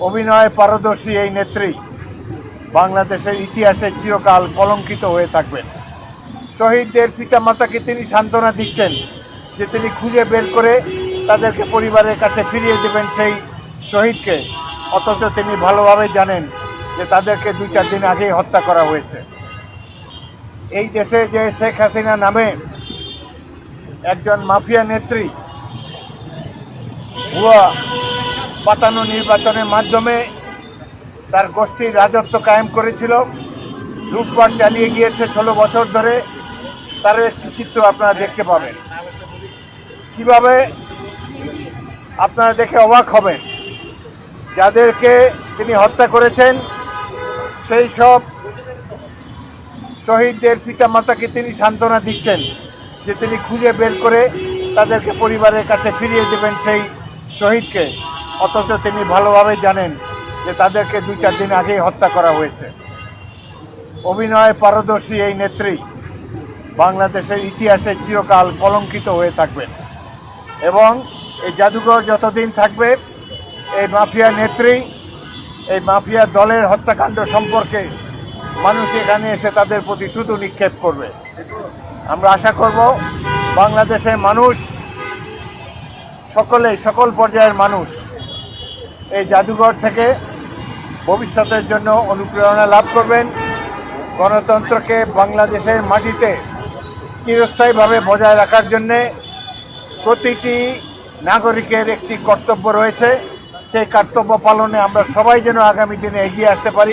অভিনয়ে পারদর্শী এই নেত্রী বাংলাদেশের ইতিহাসে চিরকাল কলঙ্কিত হয়ে থাকবেন। শহীদদের পিতামাতাকে তিনি সান্ত্বনা দিচ্ছেন যে তিনি খুঁজে বের করে তাদেরকে পরিবারের কাছে ফিরিয়ে দেবেন সেই শহীদকে, অথচ তিনি ভালোভাবে জানেন যে তাদেরকে 2-4 দিন আগেই হত্যা করা হয়েছে। এই দেশে যে শেখ হাসিনা নামে একজন মাফিয়া নেত্রী ভুয়া পাতানো নির্বাচনের মাধ্যমে তার গোষ্ঠীর রাজত্ব কায়েম করেছিল, লুটপাট চালিয়ে গিয়েছে 16 বছর ধরে, তার একটি চিত্র আপনারা দেখতে পাবেন। কিভাবে আপনারা দেখে অবাক হবেন, যাদেরকে তিনি হত্যা করেছেন সেই সব শহীদদের পিতামাতাকে তিনি সান্ত্বনা দিচ্ছেন যে তিনি খুঁজে বের করে তাদেরকে পরিবারের কাছে ফিরিয়ে দেবেন সেই শহীদকে, অথচ তিনি ভালোভাবে জানেন যে তাদেরকে 2-4 দিন আগেই হত্যা করা হয়েছে। অভিনয়ে পারদর্শী এই নেত্রী বাংলাদেশের ইতিহাসে চিরকাল কলঙ্কিত হয়ে থাকবেন এবং এই জাদুঘর যতদিন থাকবে এই মাফিয়া নেত্রী, এই মাফিয়া দলের হত্যাকাণ্ড সম্পর্কে মানুষ এখানে এসে তাদের প্রতি থুতু নিক্ষেপ করবে। আমরা আশা করব বাংলাদেশের মানুষ সকল পর্যায়ের মানুষ এই জাদুঘর থেকে ভবিষ্যতের জন্য অনুপ্রেরণা লাভ করবেন। গণতন্ত্রকে বাংলাদেশের মাটিতে চিরস্থায়ীভাবে বজায় রাখার জন্যে প্রতিটি নাগরিকের একটি কর্তব্য রয়েছে। সেই কর্তব্য পালনে আমরা সবাই যেন আগামী দিনে এগিয়ে আসতে পারি।